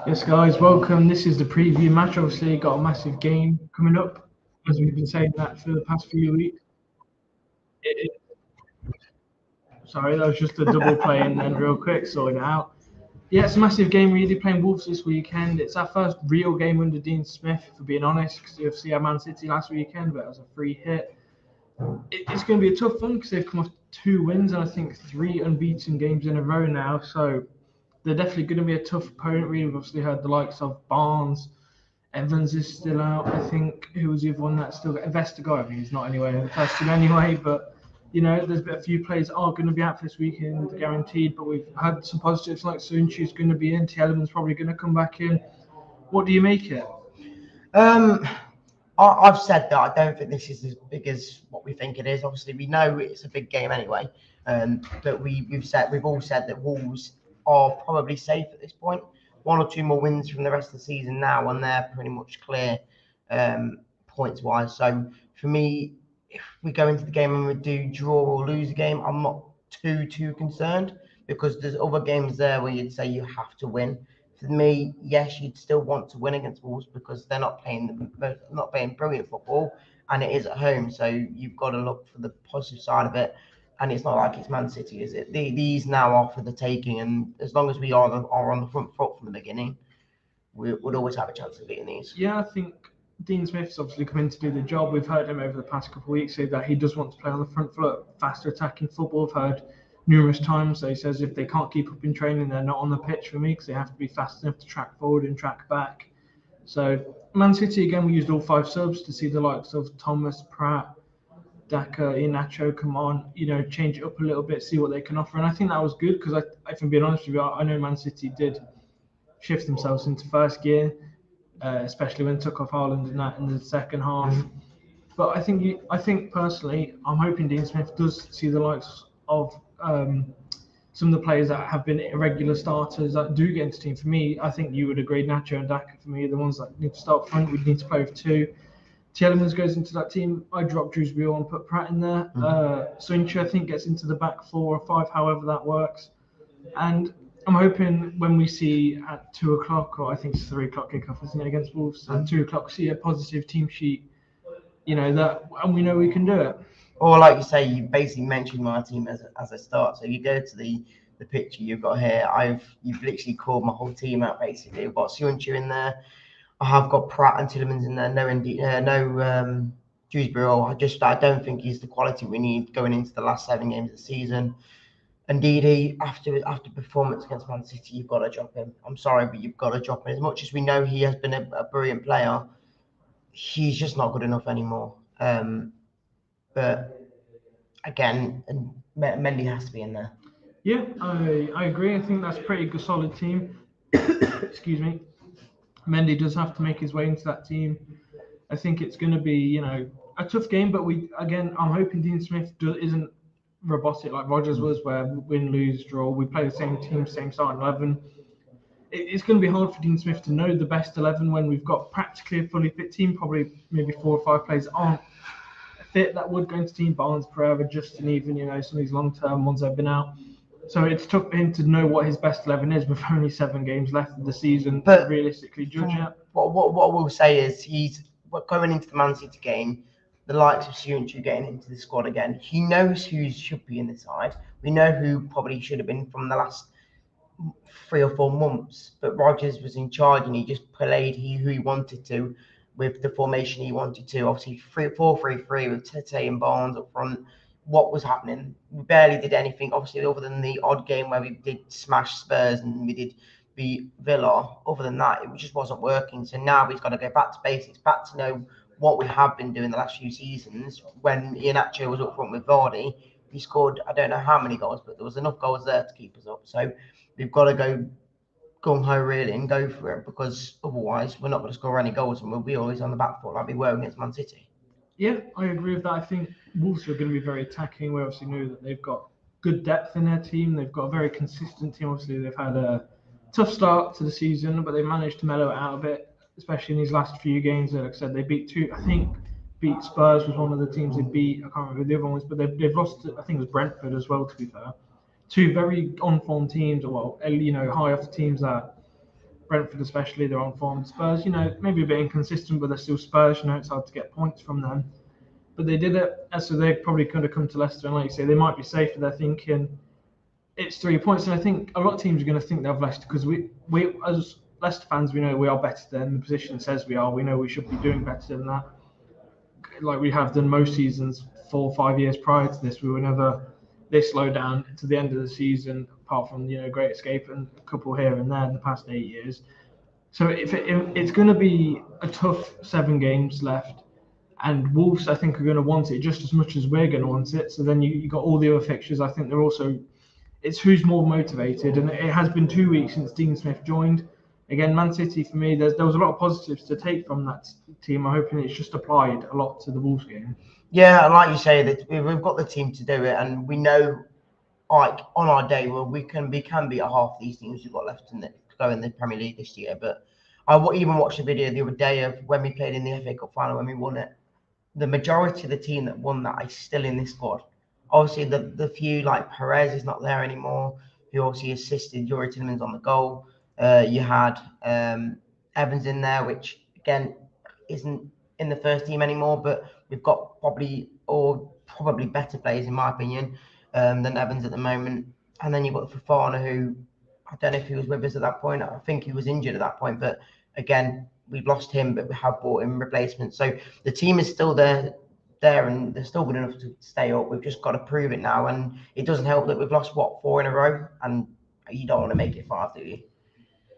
Yes, guys, welcome. This is the preview match. Obviously, got a massive game coming up, as we've been saying that for the past few weeks. It, sorry, that was just a double play and then real quick, sorting it out. Yeah, it's a massive game, really, playing Wolves this weekend. It's our first real game under Dean Smith, for being honest, because UFC had Man City last weekend, but it was a free hit. It's going to be a tough one because they've come off 2 wins and I think 3 unbeaten games in a row now, so they're definitely going to be a tough opponent. We've obviously heard the likes of Barnes, Evans is still out. I think who was the other one that's still got Vestager? I mean, he's not anywhere in the first team anyway. But there's a few players are going to be out for this weekend, guaranteed. But we've had some positives like Sunchu's going to be in. Tielemans probably going to come back in. What do you make it? I've said that I don't think this is as big as what we think it is. Obviously, we know it's a big game anyway. But we've all said that Wolves are probably safe at this point. 1 or 2 more wins from the rest of the season now, and they're pretty much clear points wise. So for me, if we go into the game and we do draw or lose a game, I'm not too concerned because there's other games there where you'd say you have to win. For me, yes, you'd still want to win against Wolves because they're not playing brilliant football, and it is at home. So you've got to look for the positive side of it. And it's not like it's Man City, is it? These now are for the taking, and as long as we are on the front foot from the beginning, we would always have a chance of beating these. Yeah, I think Dean Smith's obviously come in to do the job. We've heard him over the past couple of weeks say that he does want to play on the front foot, faster attacking football. I've heard numerous times that he says if they can't keep up in training, they're not on the pitch for me because they have to be fast enough to track forward and track back. So Man City, again, we used all 5 subs to see the likes of Thomas, Pratt, Daka, Inacho come on, change it up a little bit, see what they can offer. And I think that was good because, if I'm being honest with you, I know Man City did shift themselves into first gear, especially when they took off Haaland and that in the second half. But I think personally, I'm hoping Dean Smith does see the likes of some of the players that have been irregular starters that do get into the team. For me, I think you would agree, Nacho and Daka, for me, are the ones that need to start front. We need to play with 2. Tielemans goes into that team. I drop Dewsbury and put Pratt in there. Sunchu, I think, gets into the back 4 or 5, however that works. And I'm hoping when we see at 2 o'clock, or I think it's 3 o'clock kickoff, isn't it, against Wolves? At 2 o'clock, see a positive team sheet, that, and we know we can do it. Or like you say, you basically mentioned my team as a start. So you go to the picture you've got here. You've literally called my whole team out basically. We've got Sunchu in there. I have got Pratt and Tielemans in there. No Dewsbury. I don't think he's the quality we need going into the last 7 games of the season. And Didi, after performance against Man City, you've got to drop him. I'm sorry, but you've got to drop him. As much as we know he has been a brilliant player, he's just not good enough anymore. But again, Mendy has to be in there. Yeah, I agree. I think that's a pretty good, solid team. Excuse me. Mendy does have to make his way into that team. I think it's going to be, a tough game, but I'm hoping Dean Smith isn't robotic like Rodgers was, where win, lose, draw. We play the same team, same starting 11. It's going to be hard for Dean Smith to know the best 11 when we've got practically a fully fit team. Probably maybe 4 or 5 players aren't fit that would go into team. Barnes, Pereira, Justin, even, some of these long-term ones that have been out. So it's tough for him to know what his best 11 is with only 7 games left of the season to realistically judge it. What I will say is he's going into the Man City game, the likes of Sunchu getting into the squad again. He knows who should be in the side. We know who probably should have been from the last 3 or 4 months. But Rodgers was in charge and he just played who he wanted to with the formation he wanted to. Obviously, 4-3-3 with Tete and Barnes up front. What was happening? We barely did anything, obviously, other than the odd game where we did smash Spurs and we did beat Villa. Other than that, it just wasn't working. So now we've got to go back to basics, back to know what we have been doing the last few seasons. When Iheanacho was up front with Vardy, he scored, I don't know how many goals, but there was enough goals there to keep us up. So we've got to go gung-ho really and go for it, because otherwise we're not going to score any goals and we'll be always on the back foot like we were against Man City. Yeah, I agree with that. I think Wolves are going to be very attacking. We obviously know that they've got good depth in their team. They've got a very consistent team. Obviously, they've had a tough start to the season, but they managed to mellow it out a bit, especially in these last few games. Like I said, they beat Spurs was one of the teams they beat. I can't remember the other ones, but they've lost, I think it was Brentford as well, to be fair. two very on-form teams, or well, high off the teams that Brentford especially, they're on form. Spurs, maybe a bit inconsistent, but they're still Spurs. It's hard to get points from them. But they did it, so they probably could have come to Leicester, and like you say, they might be safer. They're thinking it's 3 points, and I think a lot of teams are going to think they have Leicester because we as Leicester fans, we know we are better than the position says we are. We know we should be doing better than that. Like we have done most seasons 4 or 5 years prior to this, we were never this low down to the end of the season, apart from Great Escape and a couple here and there in the past 8 years. So it's going to be a tough 7 games left, and Wolves I think are going to want it just as much as we're going to want it. So then you got all the other fixtures. I think they're also, it's who's more motivated, and it has been 2 weeks since Dean Smith joined. Again, Man City for me, there was a lot of positives to take from that team. I'm hoping it's just applied a lot to the Wolves game. Yeah, and like you say, that we've got the team to do it, and we know, like on our day, well, we can beat half these teams we've got left to go in the Premier League this year. But I even watched a video the other day of when we played in the FA Cup final when we won it. The majority of the team that won that is still in this squad. Obviously, the few like Perez is not there anymore, who obviously assisted Yuri Tillmans on the goal. You had Evans in there, which again isn't in the first team anymore, but we've got probably better players in my opinion than Evans at the moment. And then you've got Fofana, who I don't know if he was with us at that point. I think he was injured at that point, but again, we've lost him, but we have brought in replacements. So the team is still there, and they're still good enough to stay up. We've just got to prove it now, and it doesn't help that we've lost 4 in a row, and you don't want to make it 5, do you?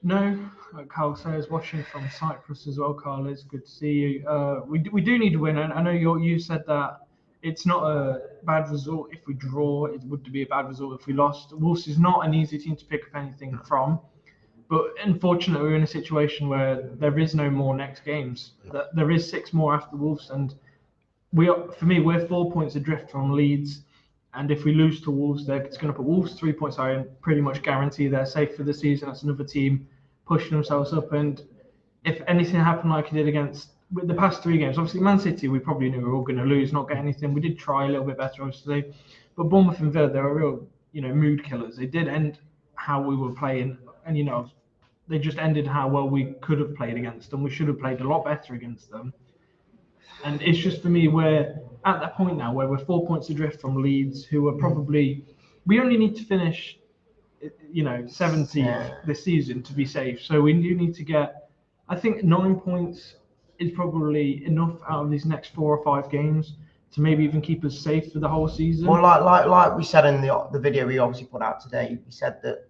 No, like Carl says, watching from Cyprus as well, Carl. It's good to see you. We do need to win, and I know you said that it's not a bad result if we draw. It would be a bad result if we lost. Wolves is not an easy team to pick up anything from, but unfortunately we're in a situation where there is no more next games. There is 6 more after Wolves, and we're 4 points adrift from Leeds. And if we lose to Wolves, it's going to put Wolves 3 points higher and pretty much guarantee they're safe for the season. That's another team pushing themselves up. And if anything happened like it did against the past 3 games, obviously Man City, we probably knew we were all going to lose, not get anything. We did try a little bit better, obviously. But Bournemouth and Villa, they were real, mood killers. They did end how we were playing. And, they just ended how well we could have played against them. We should have played a lot better against them. And it's just for me, we're at that point now where we're 4 points adrift from Leeds, who are probably, we only need to finish, 17th this season to be safe. So we do need to get, I think 9 points is probably enough out of these next 4 or 5 games to maybe even keep us safe for the whole season. Well, like we said in the video we obviously put out today, we said that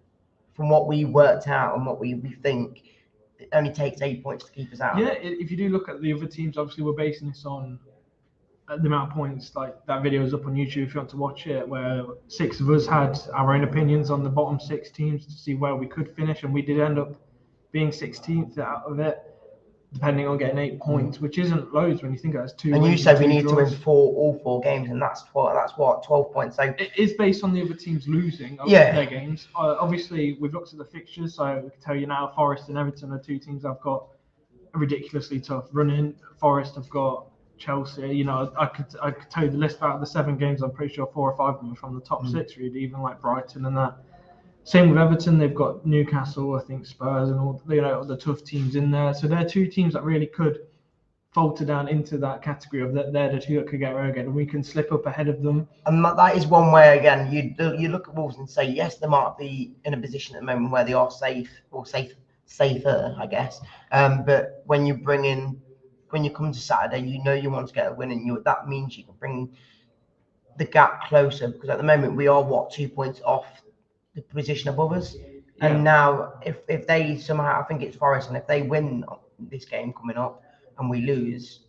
from what we worked out and what we think, it only takes 8 points to keep us out. Yeah, if you do look at the other teams, obviously we're basing this on the amount of points. Like that video is up on YouTube if you want to watch it, where 6 of us had our own opinions on the bottom 6 teams to see where we could finish, and we did end up being 16th out of it, depending on getting 8 points, which isn't loads when you think that's 2. And you said we need to win all 4 games, and that's what 12 points. So it is based on the other teams losing their games. Obviously, we've looked at the fixtures, so we can tell you now, Forest and Everton are 2 teams I've got a ridiculously tough run-in. Forest have got Chelsea. I could tell you the list out of the 7 games. I'm pretty sure 4 or 5 of them are from the top 6, really, even like Brighton and that. Same with Everton, they've got Newcastle, I think Spurs, and all the tough teams in there. So they're 2 teams that really could falter down into that category of that they're the 2 that could get relegated, and we can slip up ahead of them. And that is one way, again, you look at Wolves and say, yes, they might be in a position at the moment where they are safe or safer, I guess. But when you come to Saturday, you want to get a win, and that means you can bring the gap closer, because at the moment we are 2 points off the position above us. Yeah. And now if they somehow, I think it's Forest, and if they win this game coming up and we lose,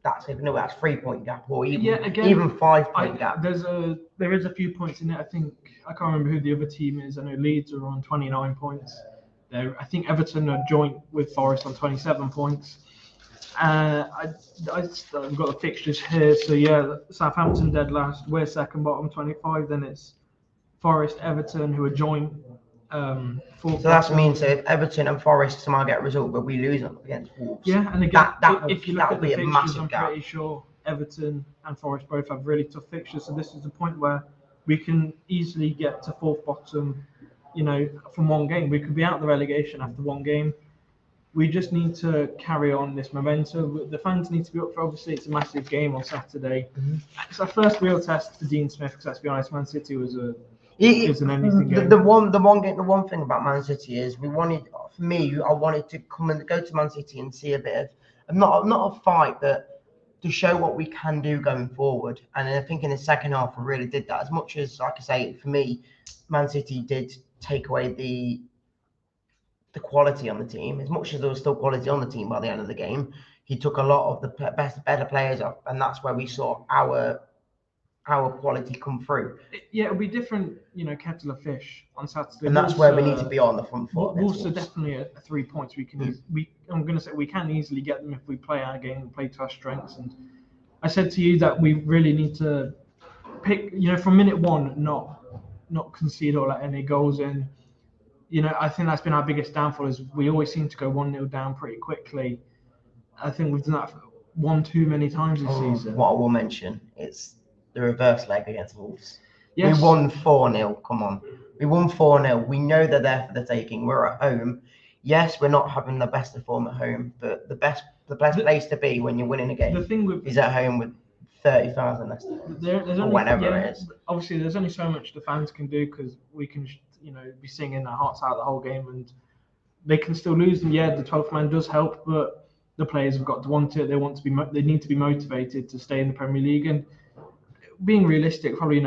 that's 3-point gap, or even 5-point gap. There is a few points in it. I think I can't remember who the other team is. I know Leeds are on 29 points. I think Everton are joint with Forest on 27 points. I've got the fixtures here. So yeah, Southampton dead last. We're second bottom, 25. Then it's Forest, Everton, who are joint. So that means if Everton and Forest somehow get a result, but we lose them against Wolves. Yeah, and again, if you look at the fixtures, I'm pretty sure Everton and Forest both have really tough fixtures. So this is the point where we can easily get to fourth bottom, from one game. We could be out the relegation after one game. We just need to carry on this momentum. The fans need to be up for. Obviously, it's a massive game on Saturday. It's our first real test for Dean Smith. Because let's be honest, Man City isn't anything. The one thing about Man City is I wanted to come and go to Man City and see a bit of not a fight, but to show what we can do going forward. And I think in the second half we really did that. As much as, like I say, for me, Man City did take away the quality on the team. As much as there was still quality on the team by the end of the game, he took a lot of the better players off, and that's where we saw our quality come through. It'll be different, kettle of fish on Saturday. And that's where we need to be on the front foot. Also, definitely a 3 points. I'm going to say we can easily get them if we play our game and play to our strengths. And I said to you that we really need to pick, from minute one, not concede or let any goals in. I think that's been our biggest downfall, is we always seem to go 1-0 down pretty quickly. I think we've done that one too many times this season. What I will mention is the reverse leg against Wolves. Yes. We won 4-0. Come on. We won 4-0. We know they're there for the taking. We're at home. Yes, we're not having the best of form at home, but the best place to be when you're winning a game is at home with 30,000 or whatever it is. Obviously, there's only so much the fans can do, because we can, be singing their hearts out the whole game, and they can still lose. And the 12th man does help, but the players have got to want it. They need to be motivated to stay in the Premier League. And being realistic, probably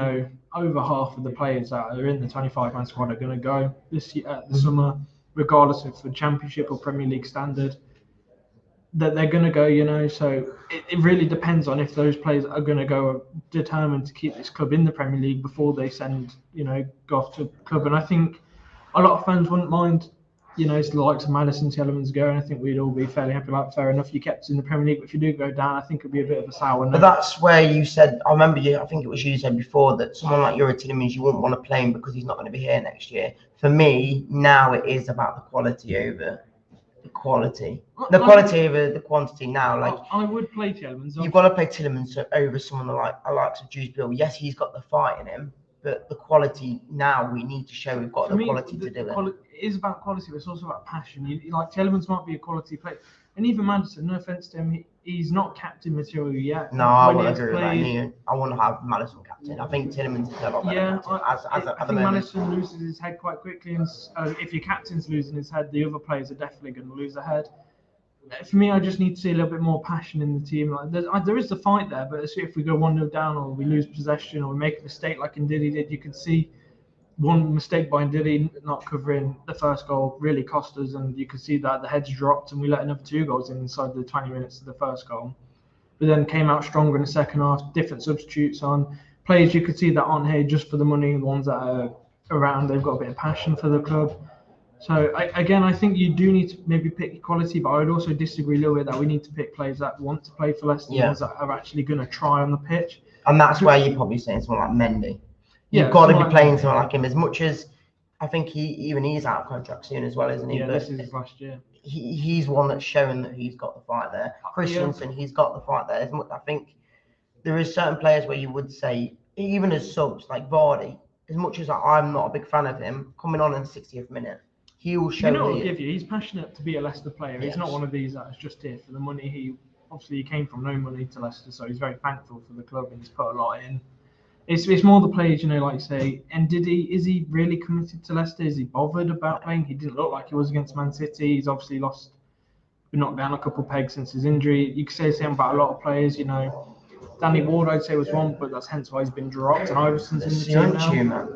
over half of the players that are in the 25-man squad are going to go this year, the summer, regardless of the Championship or Premier League standard. That they're going to go, so it really depends on if those players are going to go determined to keep this club in the Premier League before they send, go off to a club. And I think a lot of fans wouldn't mind, it's the likes of Madison, Tielemans go, and I think we'd all be fairly happy. Like, fair enough, you kept us in the Premier League, but if you do go down, I think it'd be a bit of a sour note. But that's where you said, I remember I think it was you said before, that someone like Yuri Tielemans, you wouldn't want to play him because he's not going to be here next year. For me, now it is about the quality over the quality. The quality over the quantity now. Like, I would play Tielemans. You've got to play Tielemans over someone like of Jude Bill. Yes, he's got the fight in him, but the quality now, we need to show we've got quality to do it. It is about quality, but it's also about passion. Like, Tielemans might be a quality player, and even Madison, no offense to him, he's not captain material yet. No, I wouldn't agree with that. I want to have Madison captain. I think Tielemans is a lot better. I think Madison loses his head quite quickly, and if your captain's losing his head, the other players are definitely going to lose their head. For me, I just need to see a little bit more passion in the team. Like, there is the fight there, but if we go 1-0 down, or we lose possession, or we make a mistake like Ndidi did, you can see one mistake by Ndidi not covering the first goal really cost us, and you could see that the heads dropped, and we let another 2 goals in inside the 20 minutes of the first goal. But then came out stronger in the second half, different substitutes on. Players you could see that aren't here just for the money, the ones that are around, they've got a bit of passion for the club. So, I think you do need to maybe pick quality, but I would also disagree a little bit that we need to pick players that want to play for Leicester, ones that are actually going to try on the pitch. And that's where you're probably saying someone like Mendy. You've got to be playing someone like him, as much as I think he's out of contract soon as well, isn't he? Yeah, this is his last year. He's one that's shown that he's got the fight there. Christensen, he's got the fight there. I think there is certain players where you would say, even as subs, like Vardy, as much as I'm not a big fan of him, coming on in the 60th minute, he will show what I'll give you. He's passionate to be a Leicester player. Yes. He's not one of these that's just here for the money. He came from no money to Leicester, so he's very thankful for the club and he's put a lot in. It's more the players, like say, and is he really committed to Leicester? Is he bothered about playing? He didn't look like he was against Man City. He's obviously been knocked down a couple of pegs since his injury. You could say the same about a lot of players, Danny Ward, I'd say, was one, but that's hence why he's been dropped. And Iverson's in the team now.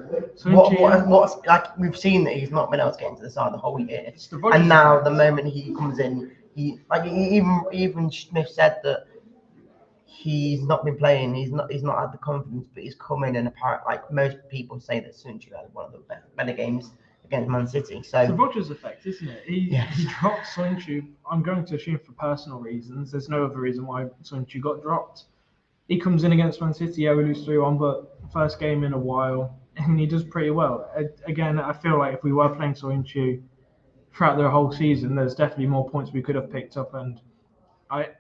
What's like, we've seen that he's not been able to get into the side the whole year, and now the moment he comes in, even Smith said that he's not been playing. He's not had the confidence, but he's come in and apparently, like most people say, that Sunchu had one of the better games against Man City. So it's the Rodgers effect, isn't it? He dropped Sunchu. I'm going to assume for personal reasons. There's no other reason why Sunchu got dropped. He comes in against Man City, we lose 3-1, but first game in a while, and he does pretty well. Again, I feel like if we were playing Soyuncu throughout the whole season, there's definitely more points we could have picked up. And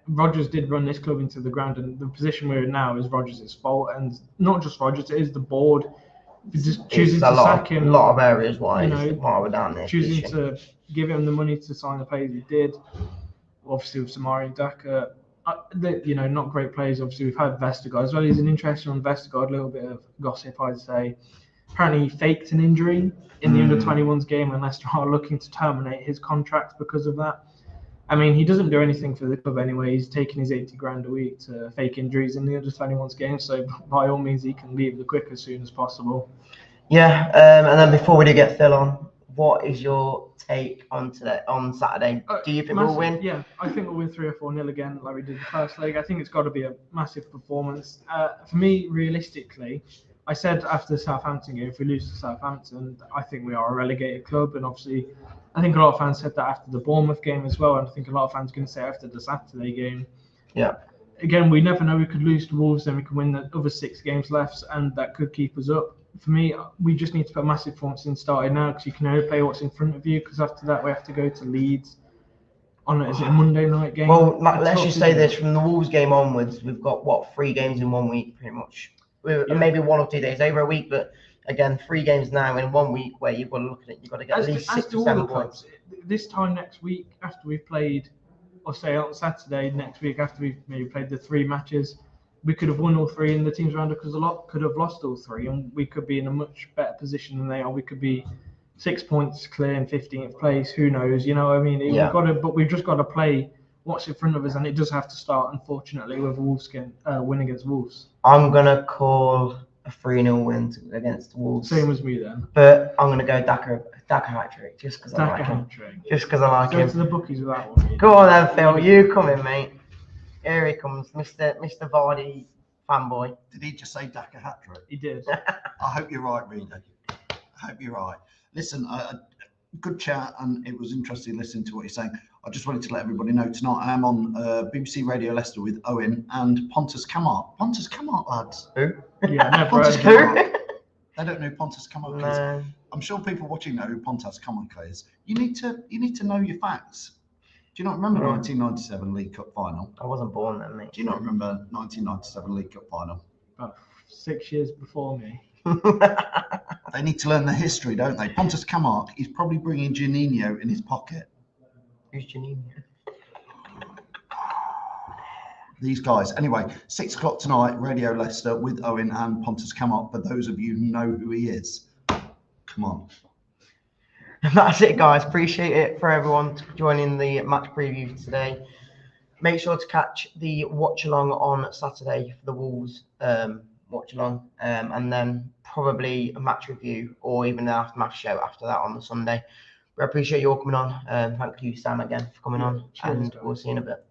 Rodgers did run this club into the ground, and the position we're in now is Rodgers' fault. And not just Rodgers, it is the board. just choosing It's to sack a him. lot of areas why we're down there. Choosing to give him the money to sign the players he did, obviously with Samari and Daka. Not great players. Obviously, we've had Vestergaard as well. He's an interesting on Vestergaard. A little bit of gossip, I'd say. Apparently, he faked an injury in the under-21s game, and Leicester are looking to terminate his contract because of that. I mean, he doesn't do anything for the club anyway. He's taking his 80 grand a week to fake injuries in the under-21s game. So by all means, he can leave the quick as soon as possible. Yeah, and then before we do get Phil on, what is your take on Saturday? Do you think we'll win? Yeah, I think we'll win 3 or 4-0 again, like we did the first leg. I think it's got to be a massive performance. For me, realistically, I said after the Southampton game, if we lose to Southampton, I think we are a relegated club. And obviously, I think a lot of fans said that after the Bournemouth game as well. And I think a lot of fans are going to say after the Saturday game. Yeah. Again, we never know. We could lose to Wolves, then we can win the other 6 games left, and that could keep us up. For me, we just need to put a massive performance in starting now, because you can only play what's in front of you, because after that we have to go to Leeds on a Monday night game. Well, let's just say this, from the Wolves game onwards, we've got 3 games in 1 week pretty much. Maybe 1 or 2 days over a week, but again, 3 games now in 1 week where you've got to look at it, you've got to get at least 6 or 7 points. This time next week, after we've played, or say on Saturday next week, after we've maybe played the 3 matches, we could have won all 3, and the teams around us could have lost all 3, and we could be in a much better position than they are. We could be 6 points clear in 15th place. Who knows? You know what I mean? We've just got to play what's in front of us, and it does have to start, unfortunately, with Wolves win against Wolves. I'm gonna call a 3-0 win against Wolves. Same as me then. But I'm gonna go Daka hat-trick just because I like him. Just because I like him. Go to the bookies with that one. Go on then, Phil. You come in, mate. Here he comes, Mr. Vardy fanboy. Did he just say Daka hat-trick? He did. I hope you're right, Reedy. I hope you're right. Listen, good chat, and it was interesting listening to what you're saying. I just wanted to let everybody know tonight I am on BBC Radio Leicester with Owen and Pontus Kamart. Pontus Kamart, lads. Who? Yeah, never Pontus heard Kamart. They don't know who Pontus Kamart is. No. I'm sure people watching know who Pontus Kamart is. You need to know your facts. Do you not remember 1997 League Cup final? I wasn't born then, mate. Do you not remember 1997 League Cup final? About 6 years before me. They need to learn the history, don't they? Pontus Kamart is probably bringing Janino in his pocket. Who's Janino? These guys. Anyway, 6 o'clock tonight, Radio Leicester with Owen and Pontus Kamart. For those of you who know who he is, come on. That's it, guys. Appreciate it for everyone joining the match preview today. Make sure to catch the watch along on Saturday for the Wolves watch along, and then probably a match review or even an aftermath show after that on the Sunday. We appreciate you all coming on. Thank you, Sam, again for coming on, and we'll see you in a bit.